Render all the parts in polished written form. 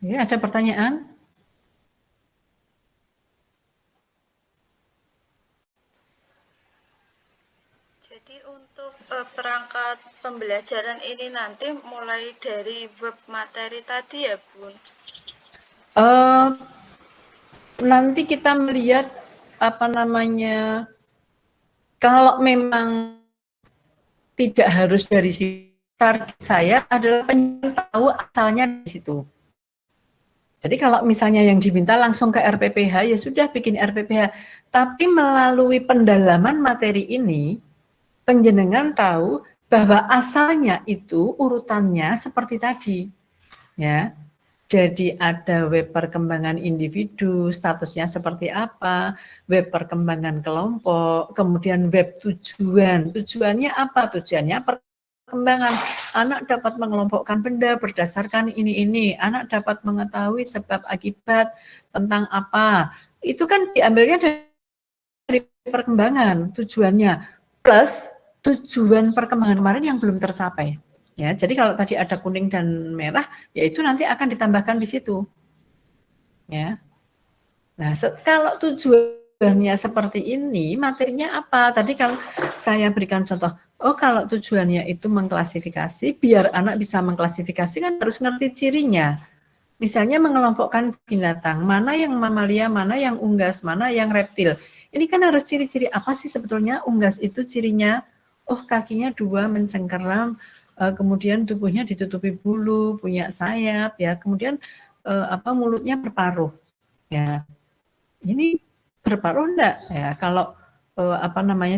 Ya, ada pertanyaan? Jadi untuk perangkat pembelajaran ini nanti mulai dari web materi tadi ya, Bun? Nanti kita melihat apa namanya, kalau memang tidak harus dari situ, target saya adalah pengen tahu asalnya di situ. Jadi kalau misalnya yang diminta langsung ke RPPH, ya sudah bikin RPPH. Tapi melalui pendalaman materi ini, penjenengan tahu bahwa asalnya itu urutannya seperti tadi. Ya, jadi ada web perkembangan individu, statusnya seperti apa, web perkembangan kelompok, kemudian web tujuan. Tujuannya apa? Tujuannya perkembangan. Anak dapat mengelompokkan benda berdasarkan ini. Anak dapat mengetahui sebab akibat tentang apa. Itu kan diambilnya dari perkembangan tujuannya. Plus tujuan perkembangan kemarin yang belum tercapai. Ya, jadi kalau tadi ada kuning dan merah, yaitu nanti akan ditambahkan di situ. Ya. Nah, kalau tujuannya seperti ini, materinya apa? Tadi kalau saya berikan contoh, oh kalau tujuannya itu mengklasifikasi, biar anak bisa mengklasifikasi kan harus ngerti cirinya. Misalnya mengelompokkan binatang, mana yang mamalia, mana yang unggas, mana yang reptil. Ini kan harus ciri-ciri apa sih sebetulnya unggas itu cirinya? Oh kakinya dua mencengkeram, kemudian tubuhnya ditutupi bulu, punya sayap, ya. Kemudian mulutnya berparuh, ya. Ini berparuh enggak? Ya, kalau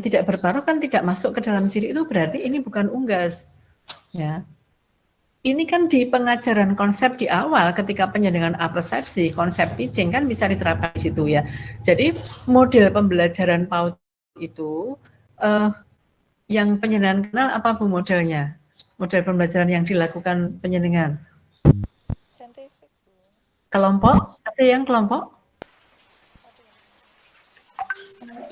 tidak berparuh kan tidak masuk ke dalam ciri itu berarti ini bukan unggas, ya. Ini kan di pengajaran konsep di awal ketika penjenengan apersepsi, konsep teaching kan bisa diterapkan di situ ya. Jadi model pembelajaran PAUD itu yang penjenengan kenal apa Bu modelnya? Model pembelajaran yang dilakukan penjenengan? Saintifik, Bu. Kelompok? Ada yang kelompok?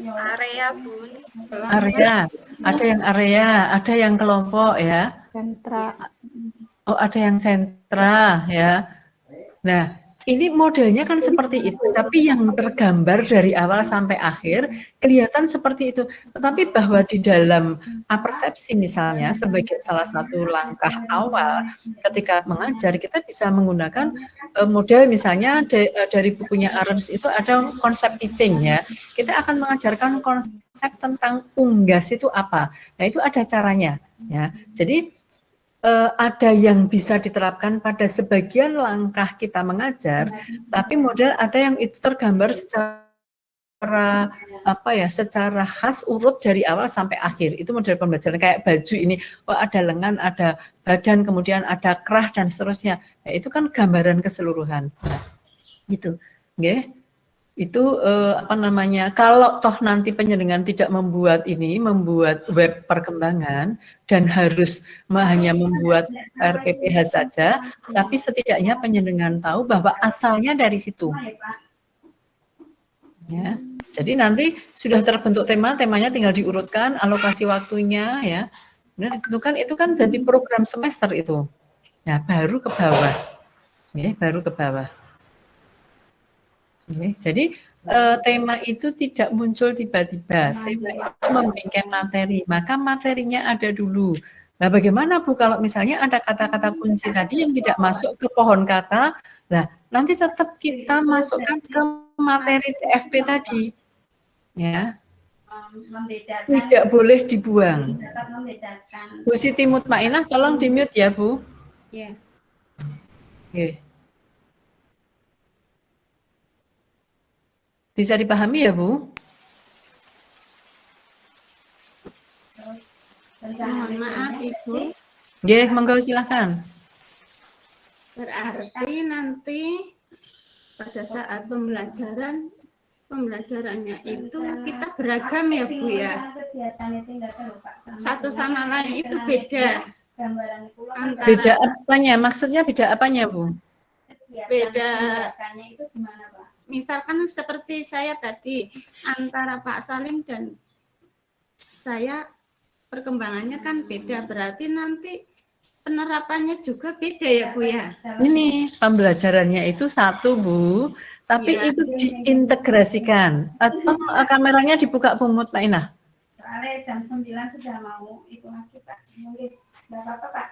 Area, Bun. Area. Ada yang area, ada yang kelompok ya. Sentra. Oh, ada yang sentra ya. Nah, ini modelnya kan seperti itu, tapi yang tergambar dari awal sampai akhir kelihatan seperti itu. Tetapi bahwa di dalam apersepsi misalnya sebagai salah satu langkah awal ketika mengajar kita bisa menggunakan model misalnya dari bukunya Arens itu ada konsep teaching ya. Kita akan mengajarkan konsep tentang unggas itu apa. Nah, itu ada caranya ya. Jadi ada yang bisa diterapkan pada sebagian langkah kita mengajar, tapi model ada yang itu tergambar secara khas urut dari awal sampai akhir. Itu model pembelajaran kayak baju ini, oh ada lengan, ada badan, kemudian ada kerah dan seterusnya. Nah, itu kan gambaran keseluruhan. Gitu. Nggih. Itu kalau toh nanti penjenengan tidak membuat web perkembangan dan harus hanya membuat RPPH saja, tapi setidaknya penjenengan tahu bahwa asalnya dari situ. Ya. Jadi nanti sudah terbentuk temanya tinggal diurutkan, alokasi waktunya ya. Benar ditentukan itu kan jadi program semester itu. Nah, baru ke bawah. Ya, baru ke bawah. Jadi tema itu tidak muncul tiba-tiba. Tema itu memberikan materi, maka materinya ada dulu. Nah, bagaimana Bu kalau misalnya ada kata-kata kunci tadi yang tidak masuk ke pohon kata, nah nanti tetap kita masukkan ke materi TFP tadi, ya. Tidak boleh dibuang. Bu Siti Mutmainah, tolong di mute ya Bu. Ya. Oke. Bisa dipahami ya Bu? Mohon maaf Ibu. Nggih, monggo silakan. Berarti nanti pada saat pembelajarannya itu kita beragam ya Bu ya. Satu sama lain itu beda. Beda apanya? Maksudnya beda apanya Bu? Beda. Misalkan seperti saya tadi antara Pak Salim dan saya perkembangannya kan beda, berarti nanti penerapannya juga beda ya Bu ya? Ini pembelajarannya itu satu Bu, tapi Ya. itu diintegrasikan. Atau kameranya dibuka Bu Mutmainah? Soalnya jam 9 sudah mau itu lagi Pak. Mungkin nggak apa-apa Pak.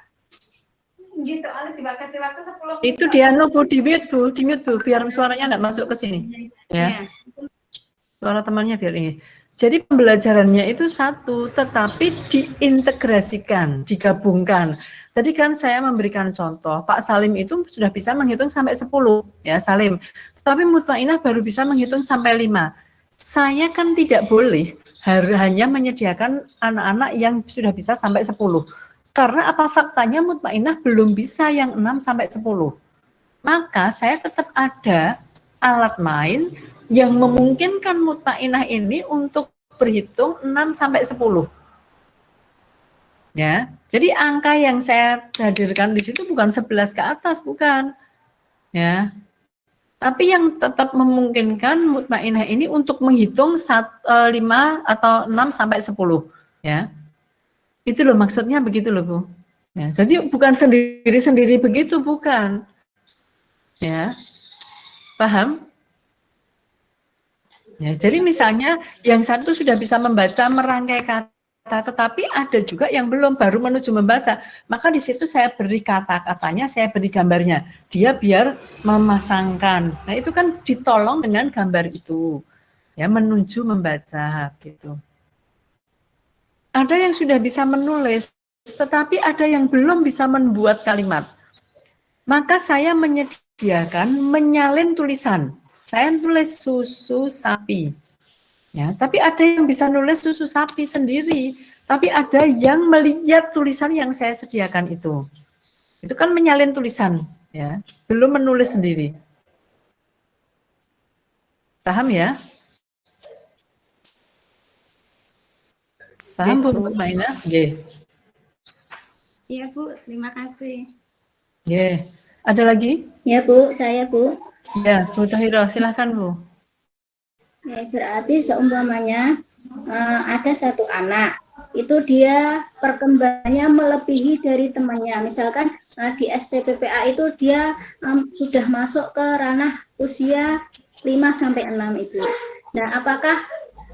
Gitu, soalnya dikasih waktu 10 menit. Itu dia Bu, di mute Bu, biar suaranya nggak masuk ke sini. Ya. Suara temannya biar ini. Jadi pembelajarannya itu satu, tetapi diintegrasikan, digabungkan. Tadi kan saya memberikan contoh, Pak Salim itu sudah bisa menghitung sampai 10, ya Salim. Tetapi Mutmainah baru bisa menghitung sampai 5. Saya kan tidak boleh hanya menyediakan anak-anak yang sudah bisa sampai 10. Karena apa faktanya Mutmainah belum bisa yang 6 sampai 10. Maka saya tetap ada alat main yang memungkinkan Mutmainah ini untuk berhitung 6 sampai 10. Ya. Jadi angka yang saya hadirkan di situ bukan 11 ke atas, bukan. Ya. Tapi yang tetap memungkinkan Mutmainah ini untuk menghitung 5 atau 6 sampai 10, ya. Itu loh maksudnya begitu loh, Bu. Ya, jadi bukan sendiri-sendiri begitu, bukan. Ya. Paham? Ya, jadi misalnya yang satu sudah bisa membaca merangkai kata, tetapi ada juga yang belum, baru menuju membaca. Maka di situ saya beri kata-katanya, saya beri gambarnya. Dia biar memasangkan. Nah, itu kan ditolong dengan gambar itu. Ya, menuju membaca gitu. Ada yang sudah bisa menulis, tetapi ada yang belum bisa membuat kalimat. Maka saya menyediakan menyalin tulisan. Saya tulis susu sapi. Ya, tapi ada yang bisa nulis susu sapi sendiri, tapi ada yang melihat tulisan yang saya sediakan itu. Itu kan menyalin tulisan, ya, belum menulis sendiri. Paham ya? Paham Bu Mutmainah? Nggih. Iya Bu, terima kasih. Nggih. Ada lagi? Ya Bu, saya Bu. Ya, Bu Tahira, silahkan Bu. Berarti seumpamanya ada satu anak, itu dia perkembangannya melebihi dari temannya. Misalkan di STPPA itu dia sudah masuk ke ranah usia 5-6 itu. Nah, apakah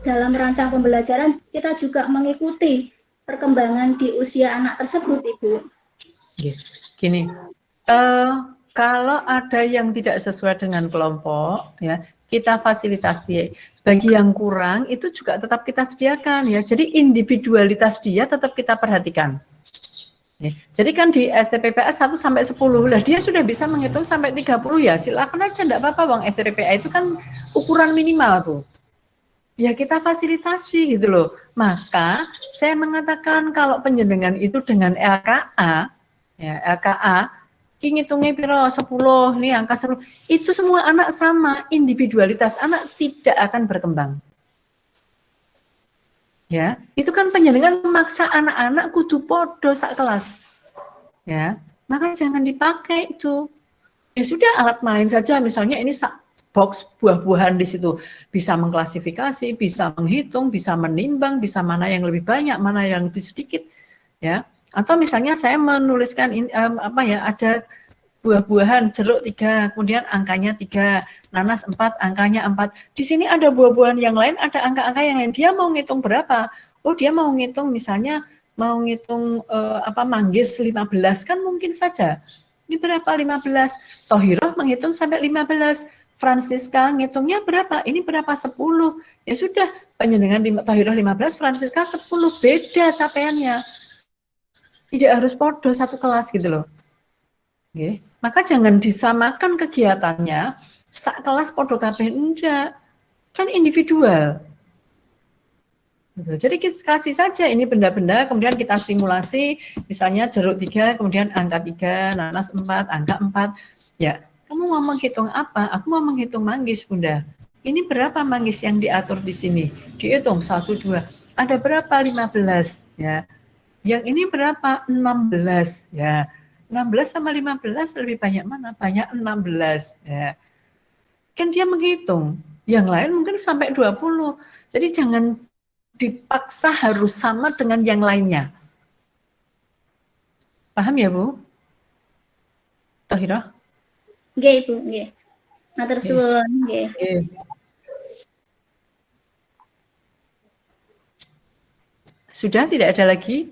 dalam rancang pembelajaran kita juga mengikuti perkembangan di usia anak tersebut, Ibu? Gini, kalau ada yang tidak sesuai dengan kelompok, ya kita fasilitasi. Bagi yang kurang itu juga tetap kita sediakan, ya. Jadi individualitas dia tetap kita perhatikan. Ya. Jadi kan di STPPA 1 sampai 10, lah dia sudah bisa menghitung sampai 30 ya. Silakan aja, enggak apa-apa, Bang. STPPA itu kan ukuran minimal tuh. Ya kita fasilitasi gitu loh. Maka saya mengatakan kalau penjenengan itu dengan LKA, ya LKA, ngitungnya piro 10, nih angka 10, itu semua anak sama, individualitas anak tidak akan berkembang. Ya, itu kan penjenengan memaksa anak-anak kudu podo sak kelas. Ya, maka jangan dipakai itu. Ya sudah, alat main saja, misalnya ini box buah-buahan di situ, bisa mengklasifikasi, bisa menghitung, bisa menimbang, bisa mana yang lebih banyak, mana yang lebih sedikit, ya. Atau misalnya saya menuliskan ada buah-buahan, jeruk 3, kemudian angkanya 3, nanas 4, angkanya 4. Di sini ada buah-buahan yang lain, ada angka-angka yang lain. Dia mau ngitung berapa? Oh, dia mau ngitung misalnya mau ngitung manggis 15, kan mungkin saja. Ini berapa 15? Tohiroh menghitung sampai 15. Francisca ngitungnya berapa? Ini berapa? 10. Ya sudah, penjenengan Tohiroh 15, Francisca 10, beda capaiannya. Tidak harus podo satu kelas gitu loh. Okay. Maka jangan disamakan kegiatannya sak kelas podo kabeh, enggak. Kan individual. Jadi kita kasih saja ini benda-benda, kemudian kita simulasi, misalnya jeruk 3, kemudian angka 3, nanas 4, angka 4. Ya, kamu mau menghitung apa? Aku mau menghitung manggis, Bunda. Ini berapa manggis yang diatur di sini? Dihitung 1, 2. Ada berapa? 15, ya. Yang ini berapa? 16, ya. 16 sama 15 lebih banyak mana? Banyak 16, ya. Kan dia menghitung. Yang lain mungkin sampai 20. Jadi jangan dipaksa harus sama dengan yang lainnya. Paham ya, Bu? Tahira? Nggih, Ibu, nggih. Matur suwun, nggih. Oke. Sudah tidak ada lagi?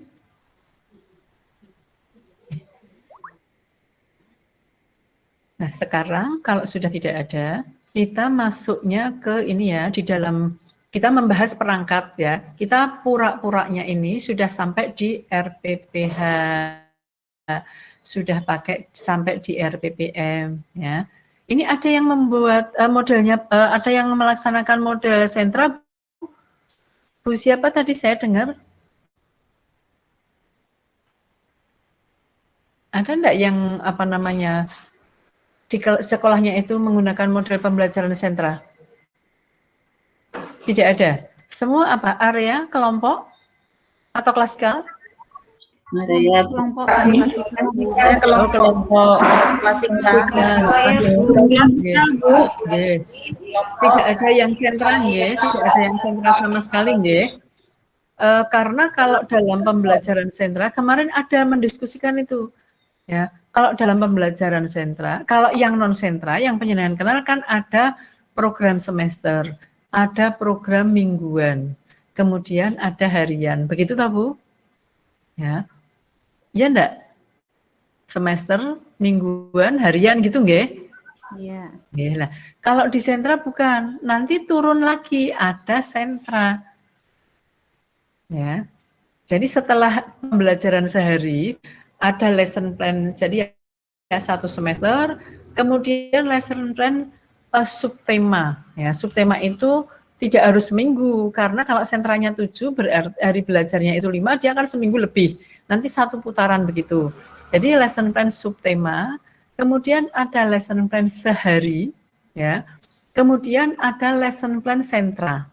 Nah, sekarang kalau sudah tidak ada, kita masuknya ke ini ya, di dalam kita membahas perangkat ya. Kita pura-puranya ini sudah sampai di RPPH, sudah pakai sampai di RPPM ya. Ini ada yang membuat modelnya, ada yang melaksanakan model sentra. Bu, siapa tadi saya dengar? Ada enggak yang apa namanya di sekolahnya itu menggunakan model pembelajaran sentra? Tidak ada. Semua apa? Area, kelompok, atau klasikal? Area Kelompok saya Kelompok klasikal. Tidak ada yang sentra, nggih. Tidak ada yang sentra sama sekali, nggih. Karena kalau dalam pembelajaran sentra kemarin ada mendiskusikan itu. Ya, kalau dalam pembelajaran sentra, kalau yang non sentra, yang penjenengan kenal kan ada program semester, ada program mingguan, kemudian ada harian. Begitu toh, Bu? Ya. Ya enggak? Semester, mingguan, harian gitu nggih? Iya. Nah, kalau di sentra bukan, nanti turun lagi ada sentra. Ya. Jadi setelah pembelajaran sehari ada lesson plan, jadi ya 1 semester, kemudian lesson plan subtema. Ya, subtema itu tidak harus seminggu, karena kalau sentranya 7, berarti hari belajarnya itu 5, dia akan seminggu lebih. Nanti 1 putaran begitu. Jadi lesson plan subtema, kemudian ada lesson plan sehari, ya. Kemudian ada lesson plan sentra.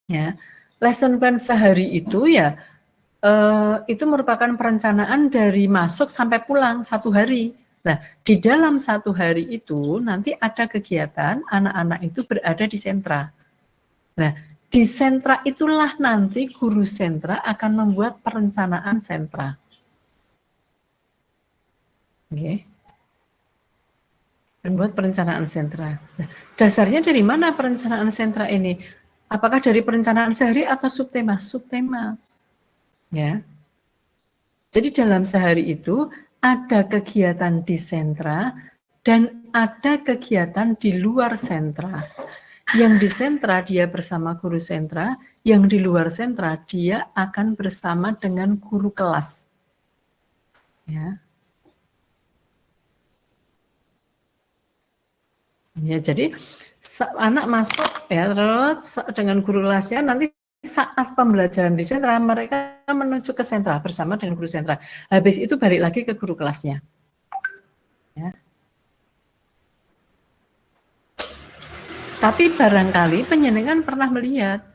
Ya. Lesson plan sehari itu ya itu merupakan perencanaan dari masuk sampai pulang 1 hari. Nah, di dalam 1 hari itu nanti ada kegiatan anak-anak itu berada di sentra. Nah, di sentra itulah nanti guru sentra akan membuat perencanaan sentra. Oke. Membuat perencanaan sentra. Nah, dasarnya dari mana perencanaan sentra ini? Apakah dari perencanaan sehari atau subtema? Subtema. Ya. Jadi dalam sehari itu ada kegiatan di sentra dan ada kegiatan di luar sentra. Yang di sentra dia bersama guru sentra, yang di luar sentra dia akan bersama dengan guru kelas. Ya. Ya, jadi anak masuk ya terus dengan guru kelasnya, nanti saat pembelajaran di sentra mereka menuju ke sentra bersama dengan guru sentra. Habis itu balik lagi ke guru kelasnya. Ya. Tapi barangkali penjenengan pernah melihat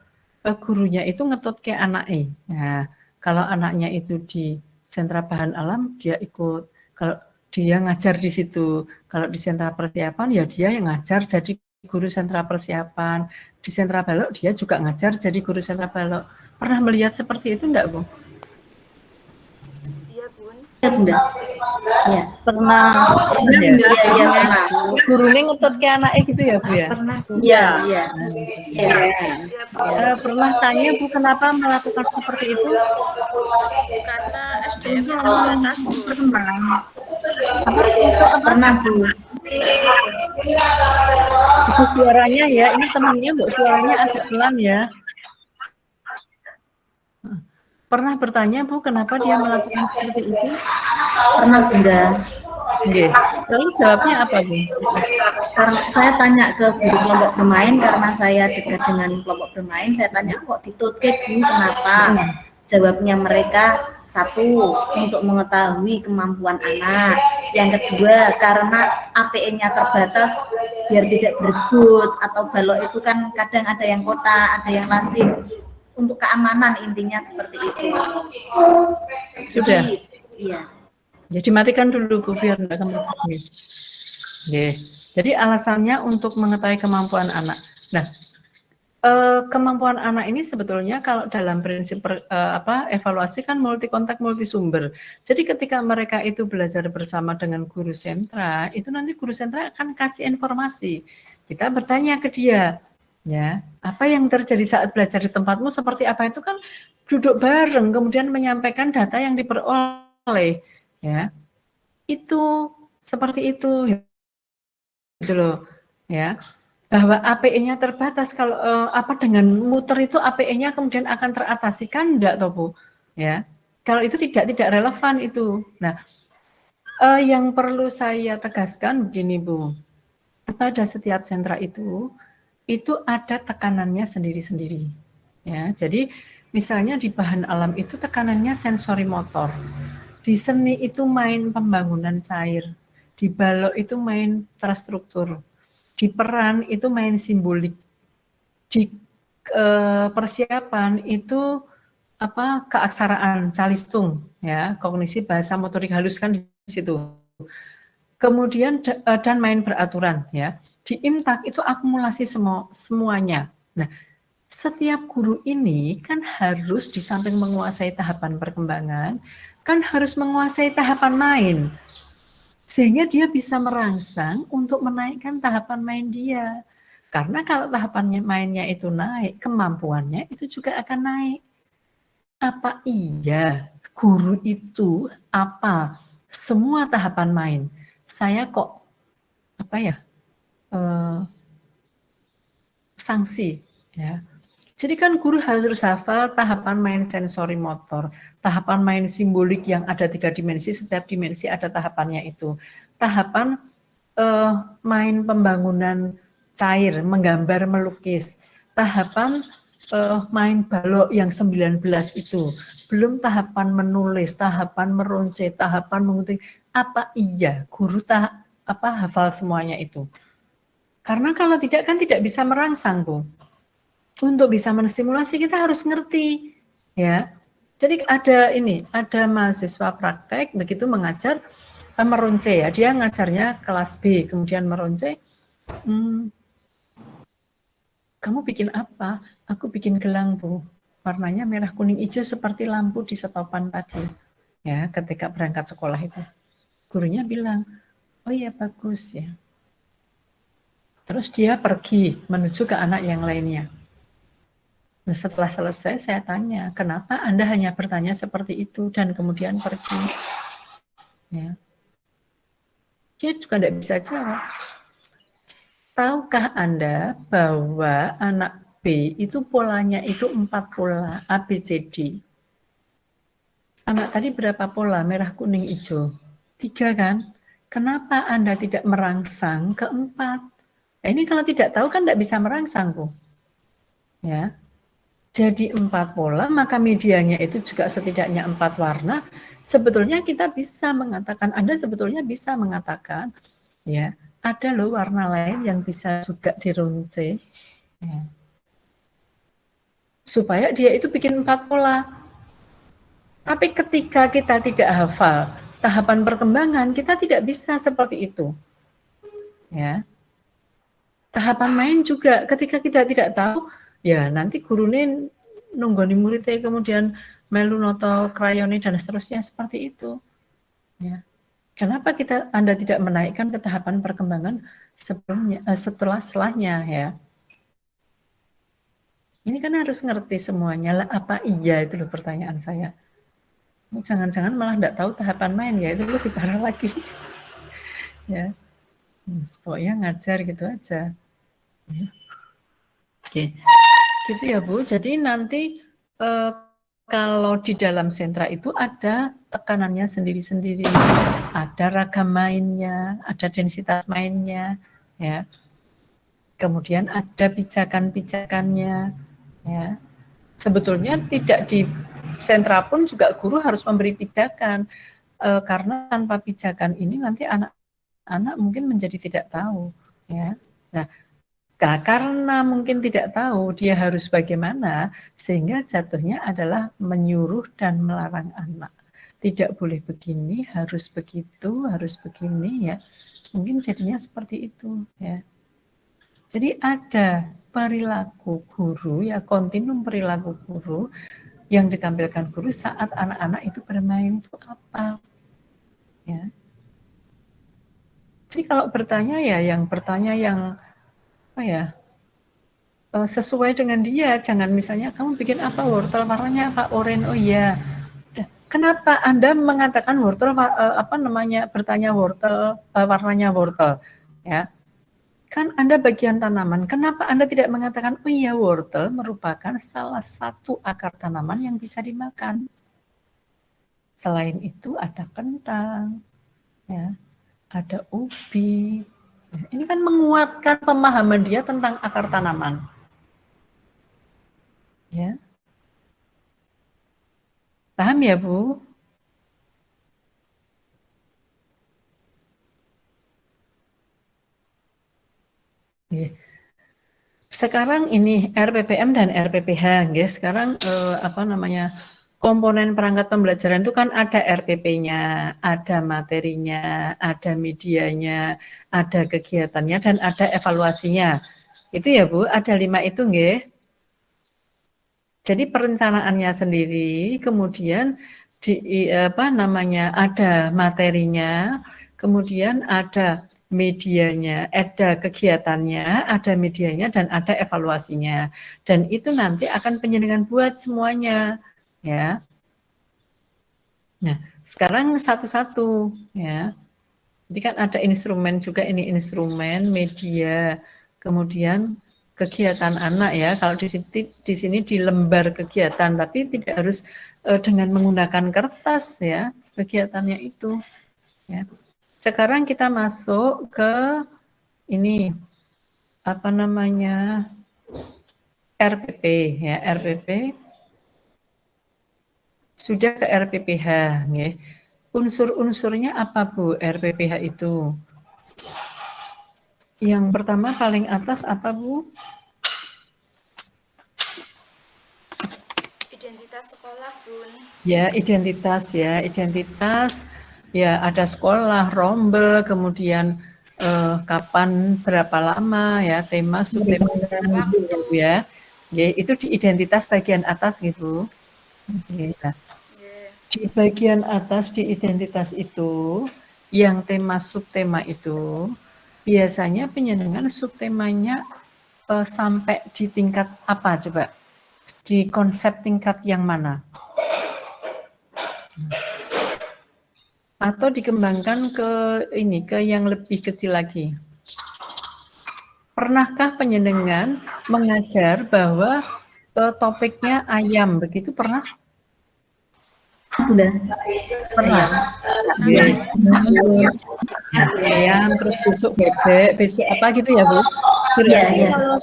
gurunya itu ngetut ke anaknya. Nah, kalau anaknya itu di sentra bahan alam dia ikut. Kalau dia ngajar di situ, kalau di sentra persiapan ya dia yang ngajar jadi guru sentra persiapan. Di sentra balok dia juga ngajar jadi guru sentra balok. Pernah melihat seperti itu enggak, Bu? Iya, Bun. Ya, Bunda. Ya, pernah. Iya, pernah. Gurunya ngetut ke anaknya gitu ya, Bu ya? Pernah. Iya. Pernah tanya, Bu, kenapa melakukan seperti itu? Karena SDM-nya terbatas, Bu. Pernah, Bu. Itu suaranya ya, ini temannya, Bu, suaranya agak pelan ya. Pernah bertanya, Bu, kenapa dia melakukan seperti itu? Pernah, Bunda. Oke. Lalu jawabnya apa, Bu? Karena saya tanya ke guru kelompok bermain, karena saya dekat dengan kelompok bermain, saya tanya kok ditutke, Bu, kenapa? Jawabnya mereka, 1, untuk mengetahui kemampuan anak. Yang kedua, karena APE-nya terbatas, biar tidak berebut, atau balok itu kan kadang ada yang kota, ada yang lancip. Untuk keamanan intinya seperti itu. Sudah. Jadi, iya. Jadi matikan dulu, Bu, biar enggak kembali. Oke. Jadi alasannya untuk mengetahui kemampuan anak. Nah, kemampuan anak ini sebetulnya kalau dalam prinsip evaluasi kan multi kontak multi sumber. Jadi ketika mereka itu belajar bersama dengan guru sentra, itu nanti guru sentra akan kasih informasi. Kita bertanya ke dia, ya, apa yang terjadi saat belajar di tempatmu seperti apa, itu kan duduk bareng kemudian menyampaikan data yang diperoleh, ya. Itu seperti itu gitu loh, ya. Bahwa APE-nya terbatas, kalau dengan muter itu APE-nya kemudian akan teratasikan enggak toh Bu, ya. Kalau itu tidak relevan itu. Nah, yang perlu saya tegaskan begini Bu, pada setiap sentra itu ada tekanannya sendiri-sendiri, ya. Jadi misalnya di bahan alam itu tekanannya sensori motor, di seni itu main pembangunan cair, di balok itu main terstruktur, di peran itu main simbolik, di persiapan itu keaksaraan, calistung, ya, kognisi bahasa motorik halus kan di situ. Kemudian dan main beraturan, ya. Di imtak itu akumulasi semuanya. Nah, setiap guru ini kan harus di samping menguasai tahapan perkembangan, kan harus menguasai tahapan main. Sehingga dia bisa merangsang untuk menaikkan tahapan main dia. Karena kalau tahapan mainnya itu naik, kemampuannya itu juga akan naik. Apa iya guru itu semua tahapan main? Saya kok sanksi, ya. Jadi kan guru harus hafal tahapan main sensori motor, tahapan main simbolik yang ada 3 dimensi, setiap dimensi ada tahapannya itu. Tahapan main pembangunan cair, menggambar, melukis. Tahapan main balok yang 19 itu. Belum tahapan menulis, tahapan meronce, tahapan mengunting. Apa iya guru hafal semuanya itu? Karena kalau tidak kan tidak bisa merangsang, Bu. Untuk bisa mensimulasi kita harus ngerti, ya. Jadi ada mahasiswa praktek begitu mengajar meronce, ya. Dia ngajarnya kelas B, kemudian meronce. Kamu bikin apa? Aku bikin gelang, Bu. Warnanya merah kuning hijau seperti lampu di setopan tadi. Ya, ketika berangkat sekolah itu. Gurunya bilang, "Oh iya bagus ya." Terus dia pergi menuju ke anak yang lainnya. Nah, setelah selesai saya tanya, kenapa Anda hanya bertanya seperti itu dan kemudian pergi? Ya. Dia juga tidak bisa jawab. Tahukah Anda bahwa anak B itu polanya itu 4 pola ABCD? Anak tadi berapa pola? Merah, kuning, hijau. 3 kan? Kenapa Anda tidak merangsang ke 4? Nah, ini kalau tidak tahu kan tidak bisa merangsang, Bu. Ya. Jadi 4 pola, maka medianya itu juga setidaknya 4 warna. Sebetulnya kita bisa mengatakan, Anda sebetulnya bisa mengatakan, ya, ada loh warna lain yang bisa juga dirunce, ya. Supaya dia itu bikin 4 pola. Tapi ketika kita tidak hafal tahapan perkembangan, kita tidak bisa seperti itu. Ya. Tahapan main juga, ketika kita tidak tahu, ya nanti gurunya nunggoni muridnya kemudian melu noto krayoni dan seterusnya seperti itu. Ya. Kenapa Anda tidak menaikkan ke tahapan perkembangan setelahnya, ya? Ini kan harus ngerti semuanya lah, apa iya itu loh pertanyaan saya. Jangan-jangan malah tidak tahu tahapan main, ya itu lebih parah lagi. Ya. Pokoknya ngajar gitu aja. Ya. Oke. Gitu ya Bu, jadi nanti kalau di dalam sentra itu ada tekanannya sendiri-sendiri, ada ragam mainnya, ada densitas mainnya, ya. Kemudian ada pijakan-pijakannya, ya. Sebetulnya tidak di sentra pun juga guru harus memberi pijakan, karena tanpa pijakan ini nanti anak-anak mungkin menjadi tidak tahu, ya. Nah, karena mungkin tidak tahu dia harus bagaimana, sehingga jatuhnya adalah menyuruh dan melarang anak. Tidak boleh begini, harus begitu, harus begini, ya. Mungkin jadinya seperti itu, ya. Jadi ada perilaku guru, ya kontinum perilaku guru yang ditampilkan guru saat anak-anak itu bermain itu apa. Ya. Jadi kalau bertanya ya yang bertanya yang apa ya, sesuai dengan dia, jangan misalnya kamu bikin apa wortel warnanya apa oranye, oh iya. Kenapa Anda mengatakan wortel bertanya wortel warnanya wortel, ya? Kan Anda bagian tanaman. Kenapa Anda tidak mengatakan oh iya wortel merupakan salah satu akar tanaman yang bisa dimakan. Selain itu ada kentang, ya, ada ubi. Ini kan menguatkan pemahaman dia tentang akar tanaman. Ya. Paham ya, Bu? Sekarang ini RPPM dan RPPH, guys. Sekarang komponen perangkat pembelajaran itu kan ada RPP-nya, ada materinya, ada medianya, ada kegiatannya, dan ada evaluasinya. Itu ya Bu, ada 5 itu, nggih. Jadi perencanaannya sendiri, kemudian ada materinya, kemudian ada medianya, ada kegiatannya, ada medianya, dan ada evaluasinya. Dan itu nanti akan penjenengan buat semuanya, ya. Nah, sekarang satu-satu, ya. Jadi kan ada instrumen juga, ini instrumen, media, kemudian kegiatan anak, ya. Kalau di sini di lembar kegiatan, tapi tidak harus dengan menggunakan kertas, ya, kegiatannya itu, ya. Sekarang kita masuk ke ini RPP, ya, RPP sudah ke RPPH, ya. Unsur-unsurnya apa Bu RPPH itu? Yang pertama paling atas apa Bu? Identitas sekolah, Bun. Ya, identitas, ya, identitas. Ya, ada sekolah, rombel, kemudian kapan, berapa lama, ya, tema, subtema, ya. Ya, itu di identitas bagian atas gitu. Ya. Di bagian atas di identitas itu, yang tema subtema itu, biasanya penyenangan subtemanya sampai di tingkat apa coba? Di konsep tingkat yang mana? Atau dikembangkan ke yang lebih kecil lagi. Pernahkah penjenengan mengajar bahwa topiknya ayam, begitu pernah? Sudah Pernah. Ayam, terus besok bebek, besok apa gitu ya Bu? Berarti ya. kalau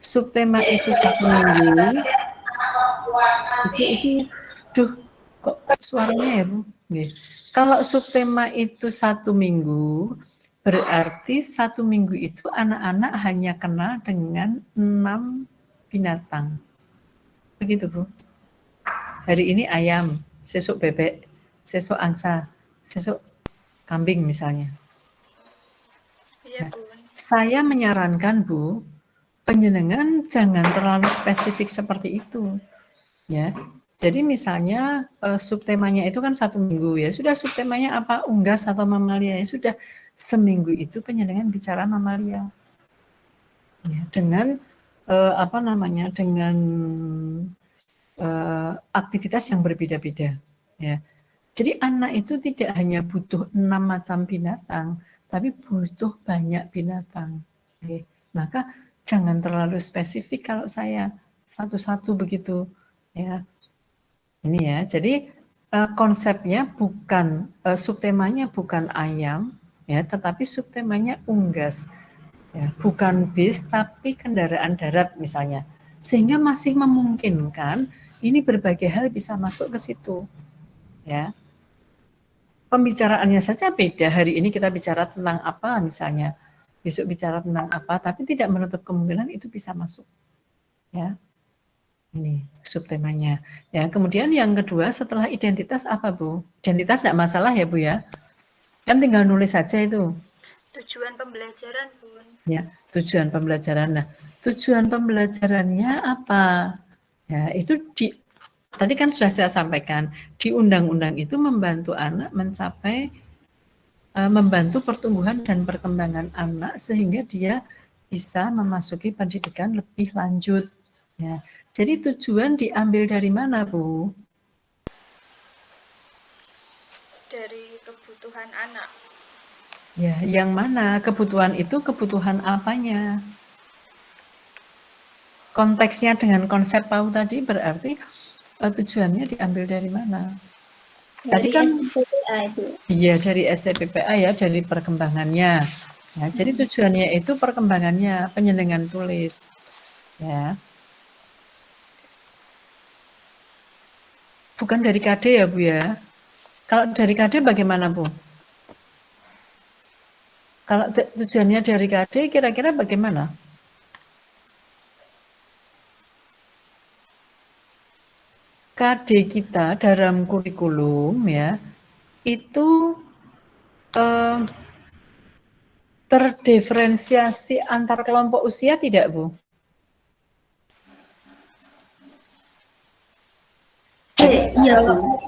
subtema itu 1 minggu, itu isi, kok suaranya ya Bu? Kalau subtema itu 1 minggu, berarti 1 minggu itu anak-anak hanya kenal dengan 6 binatang. Begitu Bu. Hari ini ayam, besok bebek, besok angsa, besok kambing misalnya. Iya, Nah, Bun. saya menyarankan Bu, penjenengan jangan terlalu spesifik seperti itu, ya. Jadi misalnya subtemanya itu kan 1 minggu, ya sudah subtemanya apa, unggas atau mamalia, ya sudah seminggu itu penjenengan bicara mamalia, ya, dengan dengan aktivitas yang berbeda-beda, ya. Jadi anak itu tidak hanya butuh 6 macam binatang, tapi butuh banyak binatang. Oke. Maka jangan terlalu spesifik kalau saya satu-satu begitu, ya. Ini ya. Jadi konsepnya bukan subtemanya bukan ayam, ya, tetapi subtemanya unggas, ya, bukan bis tapi kendaraan darat misalnya, sehingga masih memungkinkan ini berbagai hal bisa masuk ke situ, ya. Pembicaraannya saja beda. Hari ini kita bicara tentang apa misalnya, besok bicara tentang apa, tapi tidak menutup kemungkinan itu bisa masuk, ya. Ini subtemanya, ya. Kemudian yang kedua setelah identitas apa Bu? Identitas tidak masalah ya Bu ya, kan tinggal nulis saja itu. Itu tujuan pembelajaran, Bun. Ya, tujuan pembelajaran. Nah, tujuan pembelajarannya apa? Ya, itu tadi kan sudah saya sampaikan, di undang-undang itu membantu anak membantu pertumbuhan dan perkembangan anak sehingga dia bisa memasuki pendidikan lebih lanjut. Ya, jadi tujuan diambil dari mana, Bu? Dari kebutuhan anak. Ya, yang mana? Kebutuhan itu kebutuhan apanya? Konteksnya dengan konsep PAU tadi berarti tujuannya diambil dari mana? Tadi Dari kan STPPA itu. iya dari STPPA ya, dari perkembangannya. Ya, jadi tujuannya itu perkembangannya, penyenengan tulis. Ya. Bukan dari KD ya, Bu ya. Kalau dari KD bagaimana, Bu? Kalau tujuannya dari KD kira-kira bagaimana? KD kita dalam kurikulum ya, itu terdiferensiasi antar kelompok usia tidak, Bu? Iya, Bu.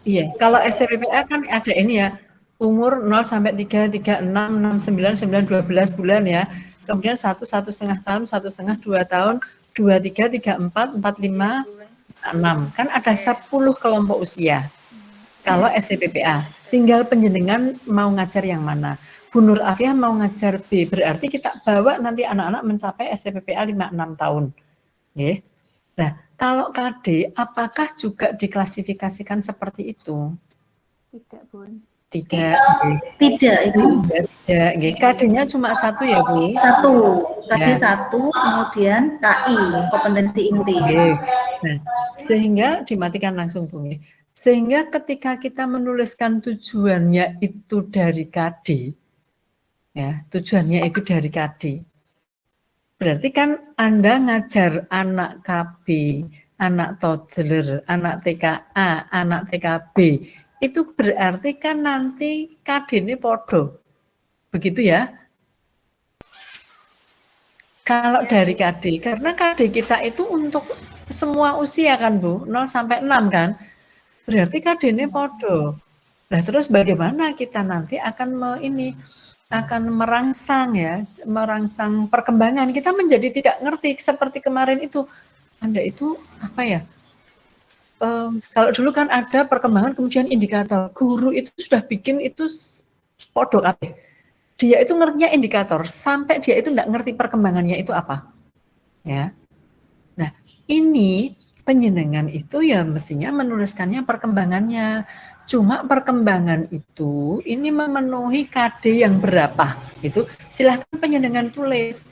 Iya, kalau STPPA kan ada ini ya, umur 0 sampai 3, 3, 6, 6, 9, 9, 12 bulan ya. Kemudian 1, 1,5 tahun, 1,5, 2 tahun, 2, 3, 3, 4, 4, 5, 6. Kan ada 10 kelompok usia. Kalau STPPA, tinggal penjenengan mau ngajar yang mana. Bu Nur Afiah mau ngajar B, berarti kita bawa nanti anak-anak mencapai STPPA 5-6 tahun. Oke. Nah, kalau KD, apakah juga diklasifikasikan seperti itu? Tidak, Bun. Tidak. Tidak, Ibu. Tidak. KD-nya cuma satu ya, Bu? Satu. KD Ya. 1, kemudian KI, kompetensi inti. Nah, sehingga dimatikan langsung, Bu. Sehingga ketika kita menuliskan tujuannya itu dari KD, ya, tujuannya itu dari KD. Berarti kan Anda ngajar anak KB, anak toddler, anak TKA, anak TKB, itu berarti kan nanti KD ini podo. Begitu ya? Kalau dari KD, karena KD kita itu untuk semua usia kan, Bu, 0 sampai 6 kan? Berarti KD ini podo. Nah, terus bagaimana kita nanti akan merangsang ya, merangsang perkembangan. Kita menjadi tidak ngerti seperti kemarin itu. Anda itu apa ya? Kalau dulu kan ada perkembangan kemudian indikator. Guru itu sudah bikin itu podo kabeh. Dia itu ngertinya indikator sampai dia itu tidak ngerti perkembangannya itu apa. Ya. Nah, ini penjenengan itu ya mestinya menuliskannya perkembangannya. Cuma perkembangan itu ini memenuhi KD yang berapa? Itu silahkan penjenengan tulis.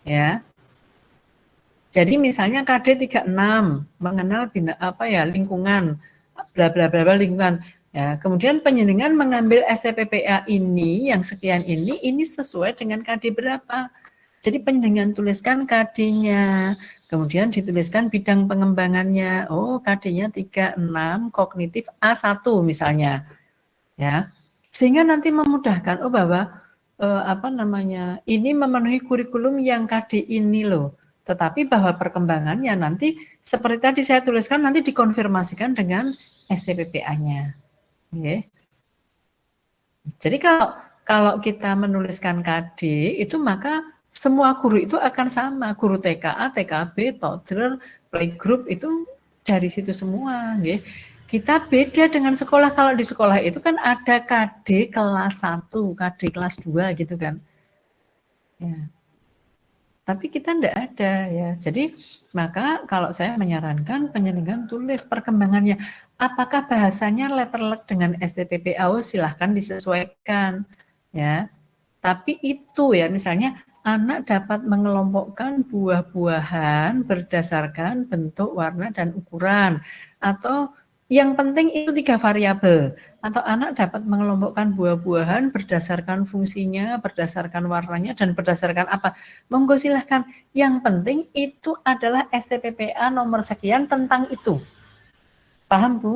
Ya. Jadi misalnya KD 36 mengenal lingkungan bla bla bla lingkungan. Ya, kemudian penjenengan mengambil STPPA ini yang sekian ini sesuai dengan KD berapa. Jadi penjenengan tuliskan KD-nya, kemudian dituliskan bidang pengembangannya. Oh, KD-nya 36, kognitif A1 misalnya. Ya. Sehingga nanti memudahkan bahwa ini memenuhi kurikulum yang KD ini loh. Tetapi bahwa perkembangannya nanti seperti tadi saya tuliskan nanti dikonfirmasikan dengan STPPA-nya. Okay. Jadi kalau kita menuliskan KD itu maka semua guru itu akan sama, guru TKA, TKB, toddler, playgroup itu dari situ semua. Okay. Kita beda dengan sekolah, kalau di sekolah itu kan ada KD kelas 1, KD kelas 2 gitu kan. Ya. Tapi kita tidak ada ya. Jadi maka kalau saya menyarankan penjenengan tulis perkembangannya. Apakah bahasanya letterlek dengan STPPA? Silahkan disesuaikan ya. Tapi itu ya misalnya anak dapat mengelompokkan buah-buahan berdasarkan bentuk, warna, dan ukuran. Atau yang penting itu 3 variabel. Atau anak dapat mengelompokkan buah-buahan berdasarkan fungsinya, berdasarkan warnanya, dan berdasarkan apa. Monggo silahkan. Yang penting itu adalah STPPA nomor sekian tentang itu. Paham, Bu?